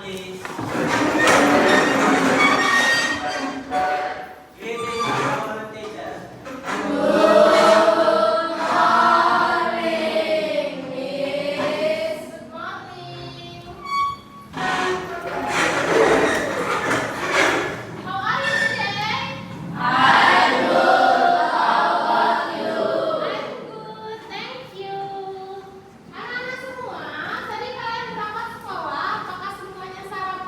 please. Anak-anak semua, tadi kalian berangkat sekolah, apakah semuanya sarapan?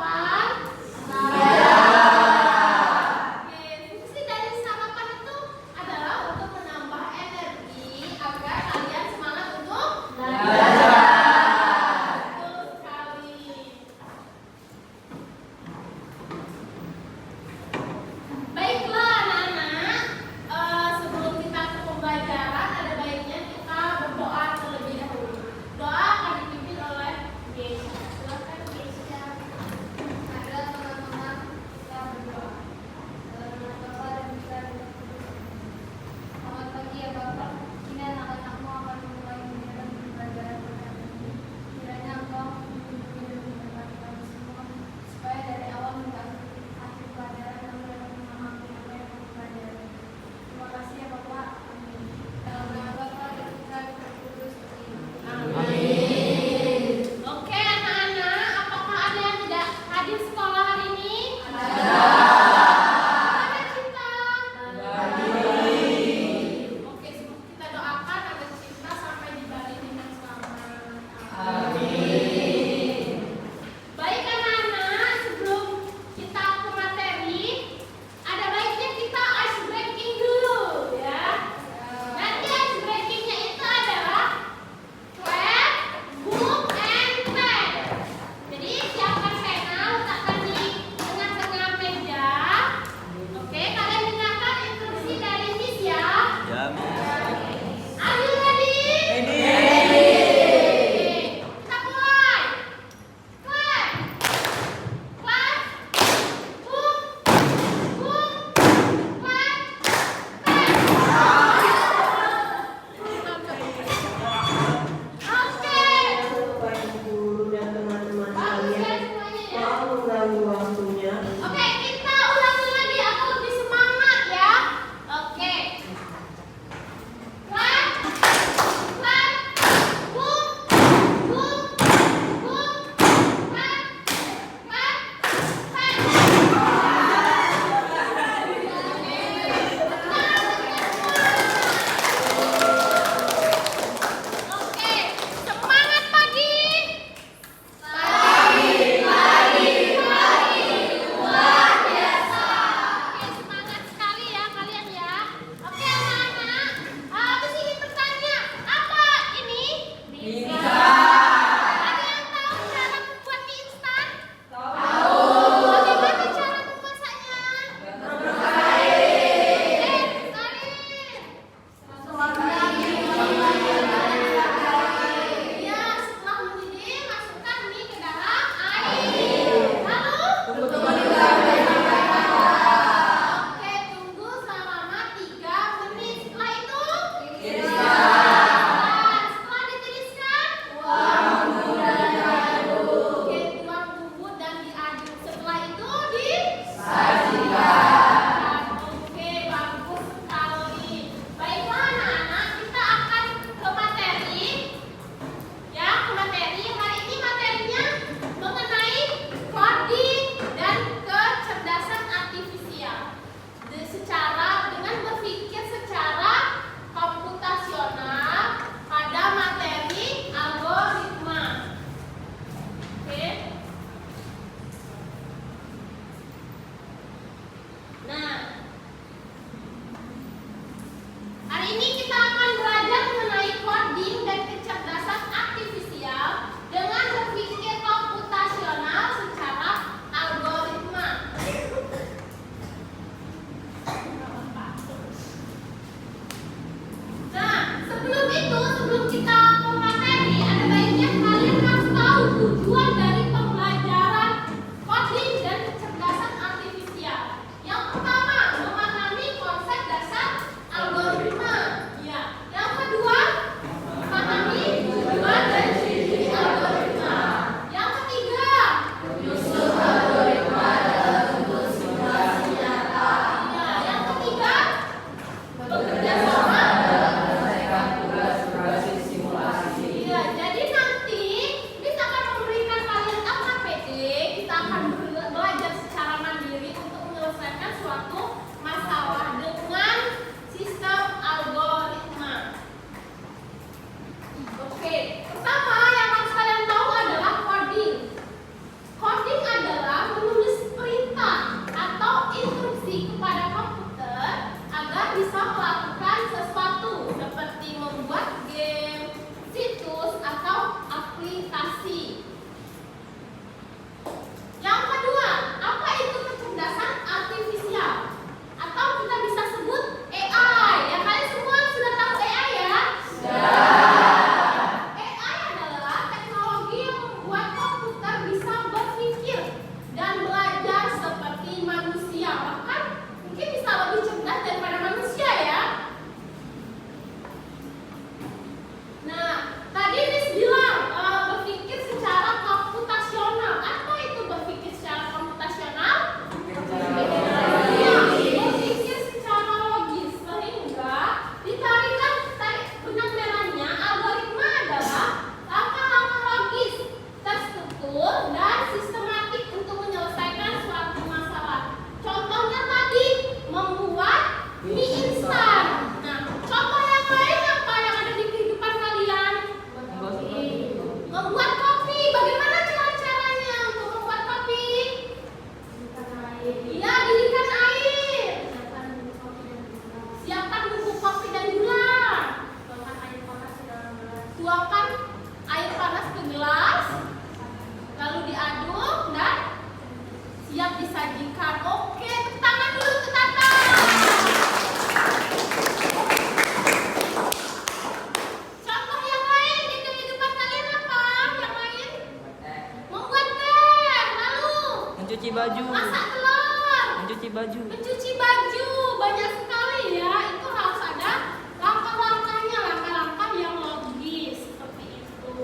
baju. Masak telur. Mencuci baju. Mencuci baju. Banyak sekali ya. Itu harus ada langkah-langkahnya, langkah-langkah yang logis seperti itu.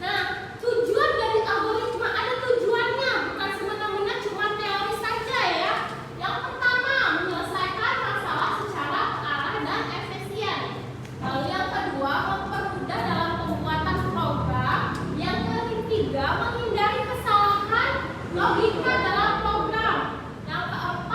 Nah, tujuan dari algoritma ada tujuannya, bukan semena-mena cuma teori saja ya. Yang pertama, menyelesaikan masalah secara terarah dan efisien. Lalu yang kedua, mempermudah dalam pembuatan program. Yang ketiga, menghindari kesalahan logika dalam program. Yang keempat,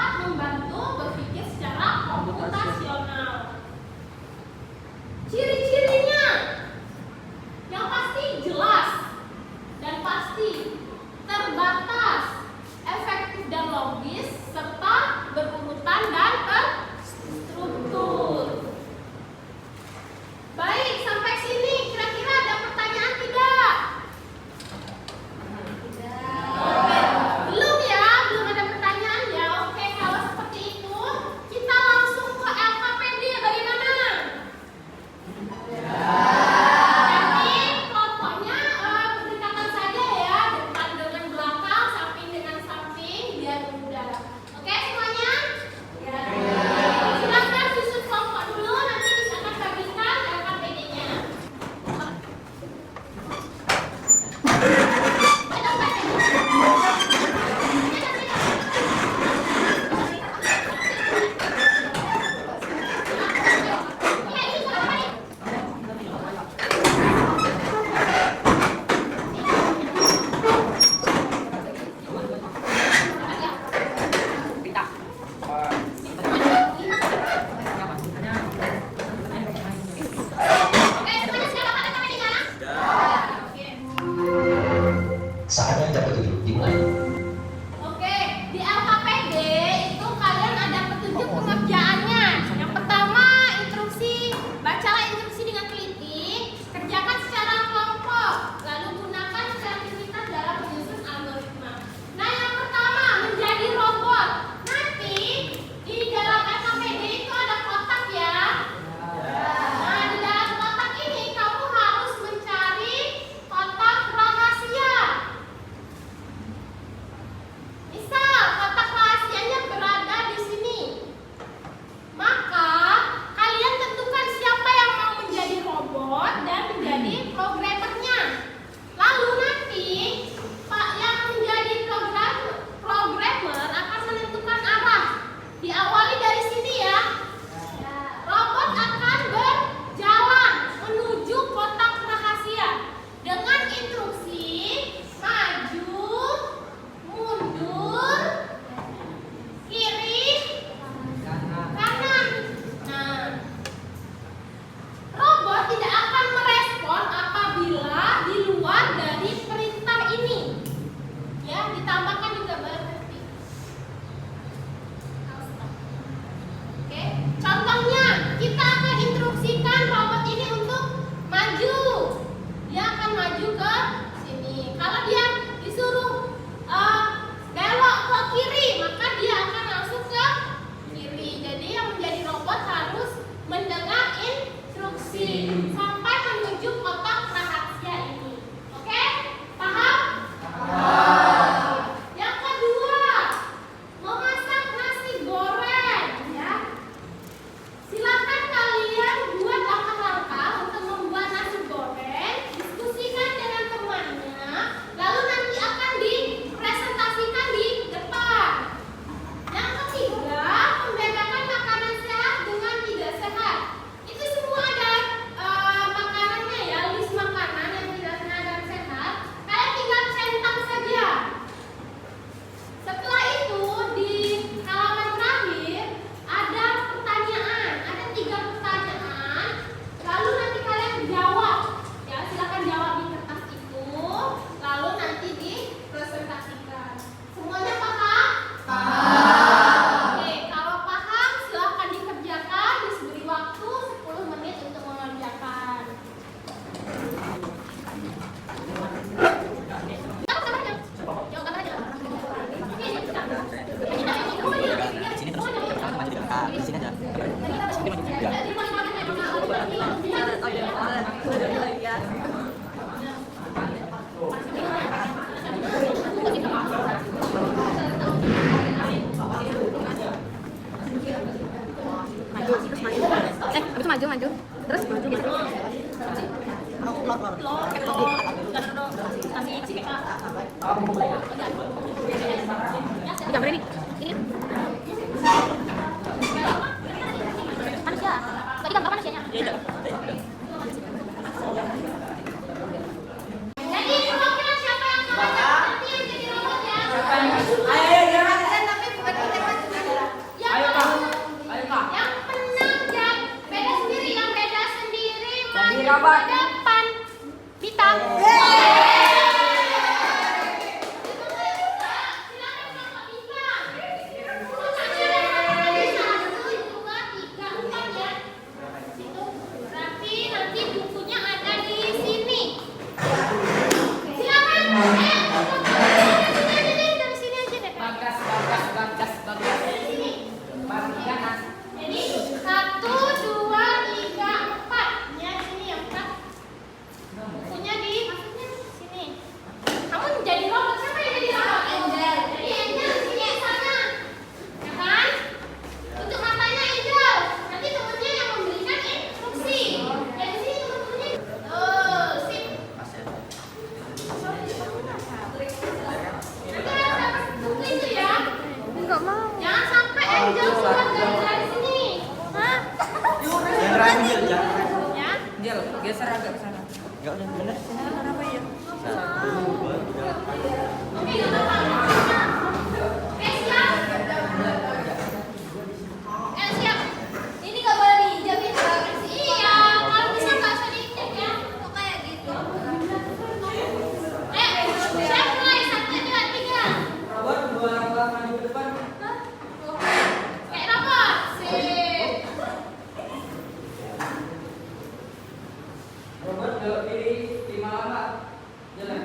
Ini gambar ini. Ini. Manusia. Tadi gambar manusianya. Jadi kira-kira siapa yang mau nanti yang jadi robot ya? Yang menang dan beda sendiri, yang beda sendiri maju ke depan. Kita. Jadi 1, 2, 3, 4. Ya sini yang 4. Bukunya di sini. Kamu jadi robot, siapa yang jadi robot? Angel. Jadi Angel sini sana. Ya kan? Untuk matanya Angel. Nanti temennya yang memberikan instruksi. Ya di sini temen-temennya. Tuh, sip. Nanti dapat buku itu ya. Enggak mau. Jangan sampai Angel keluar dari sini. Hah? Ya? Jel, geser agak ke sana. Oke, nggak apa-apa. Oke, siap. Siap. Ini nggak boleh diinjakin. Iya, kalau bisa nggak usah diinjak ya. Kok kayak gitu? Siap mulai. 1, 2, 3. Robot, 2 langkah maju ke depan. Kayak robot. Sip. Robot belok kiri 5 langkah. Jalan.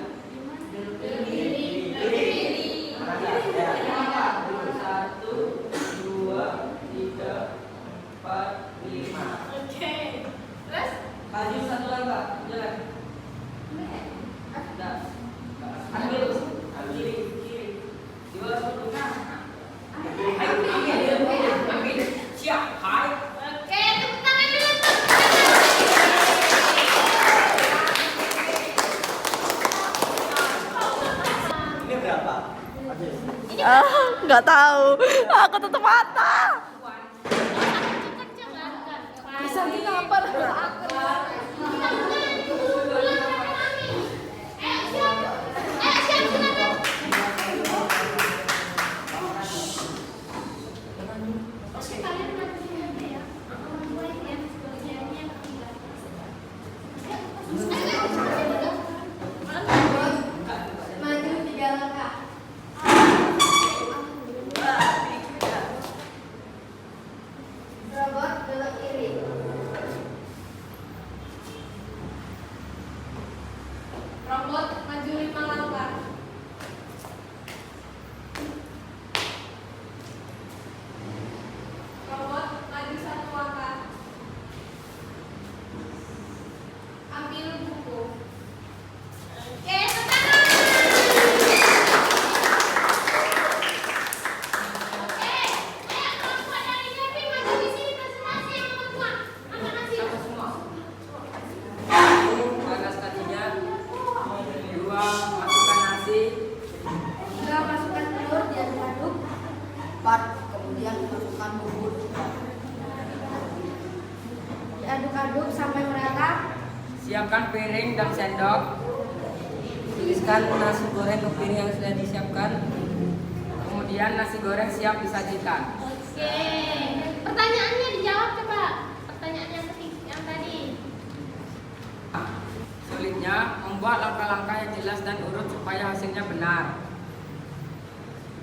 Oke. Terus? Maju 1 langkah. Jalan. Dah. Ambil kiri, kiri. Di bawah 1. Ayo, ambil. Siap. Hai. Oke, tepuk tangan dulu. Ini berapa? Nggak tahu. Aku tutup mata. Bisa kita apa? Maju 3 langkah. Robot belok kiri. Robot maju 5 langkah. Robot maju 1 langkah. Ambil buku. Oke, sekarang. Oke, ayo kelompok dari Kevin maju di sini presentasi yang membuat. Angkat nasi. Panas kakinya. 2, masukkan nasi. 3. Masukkan telur, diaduk-aduk. 4. Kemudian masukkan bubur. Diaduk-aduk sampai merata. Siapkan piring dan sendok. Tuliskan nasi goreng ke piring yang sudah disiapkan. Kemudian nasi goreng siap disajikan. Oke. Pertanyaannya dijawab coba. Pertanyaan yang ketiga yang tadi. Sulitnya membuat langkah-langkah yang jelas dan urut supaya hasilnya benar.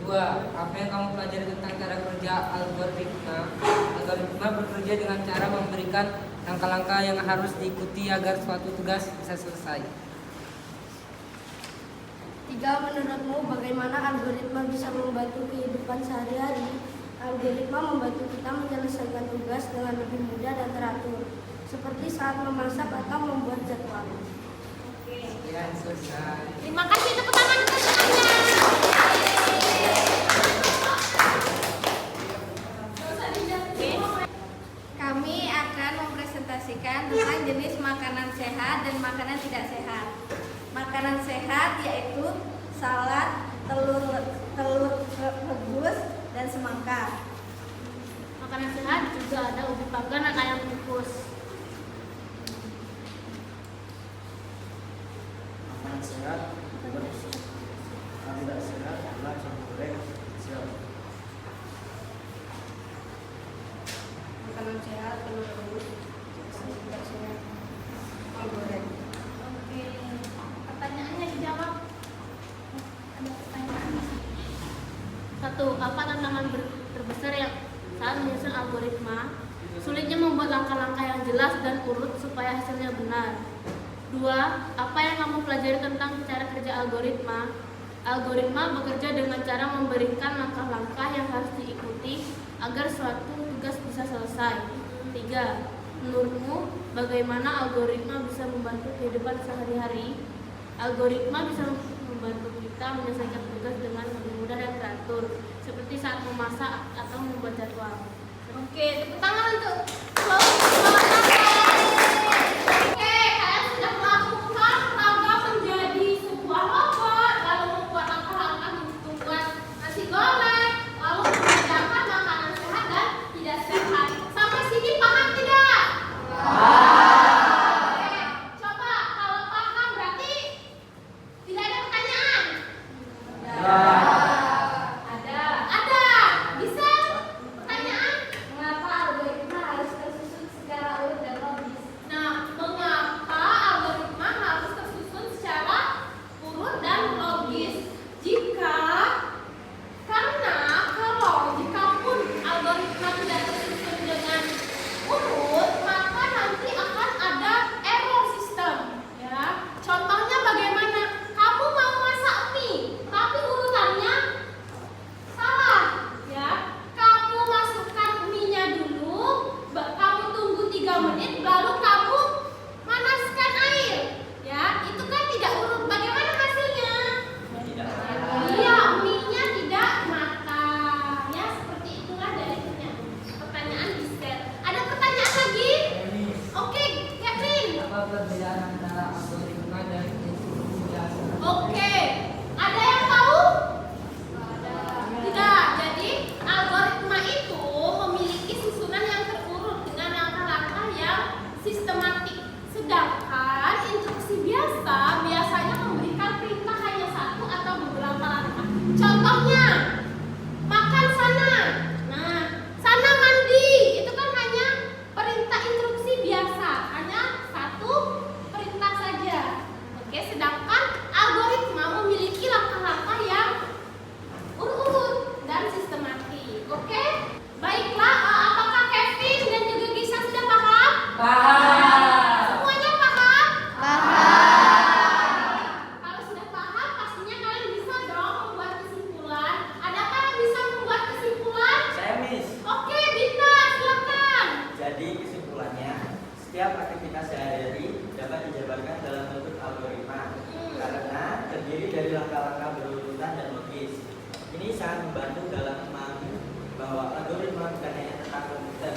2. Apa yang kamu pelajari tentang cara kerja algoritma? Algoritma bekerja dengan cara memberikan langkah-langkah yang harus diikuti agar suatu tugas bisa selesai. 3. Menurutmu bagaimana algoritma bisa membantu kehidupan sehari-hari? Algoritma membantu kita menyelesaikan tugas dengan lebih mudah dan teratur, seperti saat memasak atau membuat jadwal. Sekian selesai. Terima kasih, tepuk tangan untuk semuanya. Kami akan mempresentasikan tentang jenis makanan sehat dan makanan tidak sehat. Makanan sehat yaitu salad, telur rebus, dan semangka. Makanan sehat juga ada ubi panggang dan ayam kukus. Makanan sehat, tidak sehat adalah jamu goreng, siap. Makanan sehat, telur rebus, tidak sehat, ayam goreng. Oke, pertanyaannya dijawab. Ada pertanyaan. 1. Apa tantangan terbesar yang saat menyusun algoritma? Sulitnya membuat langkah-langkah yang jelas dan urut supaya hasilnya benar. 2. Apa yang kamu pelajari tentang cara kerja algoritma? Algoritma bekerja dengan cara memberikan langkah-langkah yang harus diikuti agar suatu tugas bisa selesai. 3. Menurutmu, bagaimana algoritma bisa membantu kehidupan sehari-hari? Algoritma bisa membantu kita menyelesaikan tugas dengan lebih mudah dan teratur, seperti saat memasak atau membuat jadwal. Oke, tepuk tangan untuk Oke, kalian sudah melakukan langkah menjadi sebuah robot, lalu membuat langkah-langkah untuk membuat nasi goreng, lalu membedakan makanan sehat dan tidak sehat. Sampai sini paham tidak? Oke, coba kalau paham berarti tidak ada pertanyaan. Ada. Bisa? Pertanyaan? Mengapa algoritma harus tersusun secara urut dan logis? Nah, mengapa algoritma harus tersusun secara urut dan logis? Karena jikapun algoritma tidak tersusun dengan urut, maka nanti akan ada error sistem. Ya, contohnya bagaimana? Kamu mau masak mie, tapi urutannya salah. Ya, kamu masukkan mie-nya dulu, kamu tunggu 3 menit, baru kamu manaskan air. Ya, itu kan tidak urut. Bagaimana hasilnya? Tidak. Iya, mie-nya tidak matang. Ya, seperti itulah dari pertanyaan di set. Ada pertanyaan lagi? Oke, Catherine. Apa perbedaan antara algoritma dan instruksi biasa? Oke, ada yang tahu? Tidak. Jadi algoritma itu memiliki susunan yang terurut dengan langkah-langkah yang sistematik. Sedangkan instruksi biasanya memberikan perintah hanya satu atau beberapa langkah. Contohnya, makan sana. Nah, sana mandi. Itu kan hanya perintah instruksi biasa, hanya satu perintah saja. Oke, sedangkan algoritma memiliki langkah-langkah yang urut dan sistematik. Oke? Baiklah, apakah Kevin dan juga Gisa sudah paham? Semuanya paham? Kalau sudah paham, pastinya kalian bisa dong membuat kesimpulan. Adakah yang bisa membuat kesimpulan? Saya Miss. Oke, Dita, silakan. Jadi kesimpulannya, setiap aktivitas sehari-hari dapat dijabarkan dalam bentuk algoritma karena terdiri dari langkah-langkah berurutan dan logis. Ini sangat membantu dalam memahami bahwa algoritma bukan hanya tentang komputer,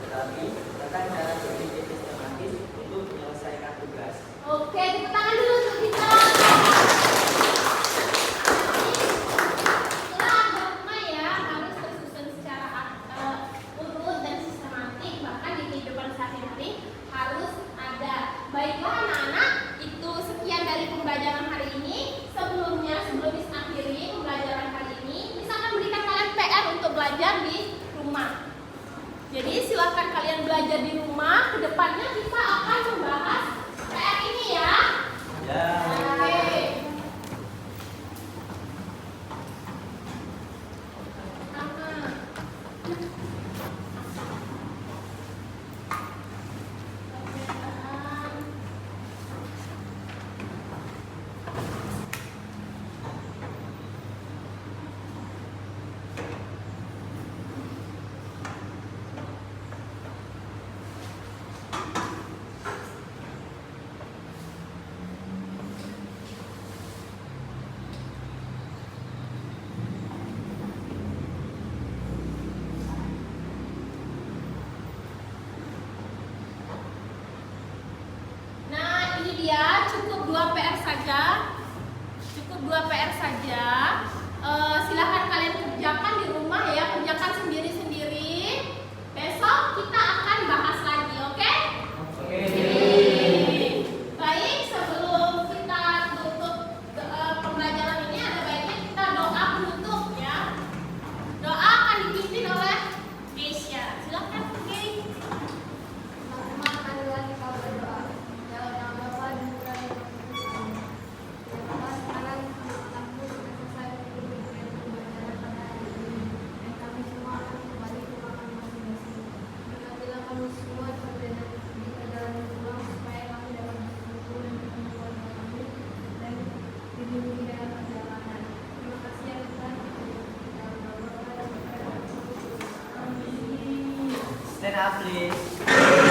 tetapi tentang cara berpikir sistematis untuk menyelesaikan tugas. Oke, tepuk tangan dulu untuk Dita. Itulah algoritma ya, harus tersusun secara urut dan sistematik, bahkan di kehidupan sehari-hari harus ada. Baiklah anak-anak, itu sekian dari pembelajaran hari ini. Sebelum Miss akhiri pembelajaran hari ini, Miss akan berikan kalian PR untuk belajar di rumah. Jadi silakan kalian belajar di rumah. Kedepannya kita akan membahas PR ini ya. Ya. Oke. cukup 2 PR saja. Silahkan kalian kerjakan di rumah ya, kerjakan sendiri-sendiri. Besok kita akan bahas lagi, oke? Oke. Baik, sebelum kita tutup pembelajaran ini, ada baiknya kita doa penutup ya. Doa akan dipimpin oleh Keisha. Silakan, Kay. Stand up please.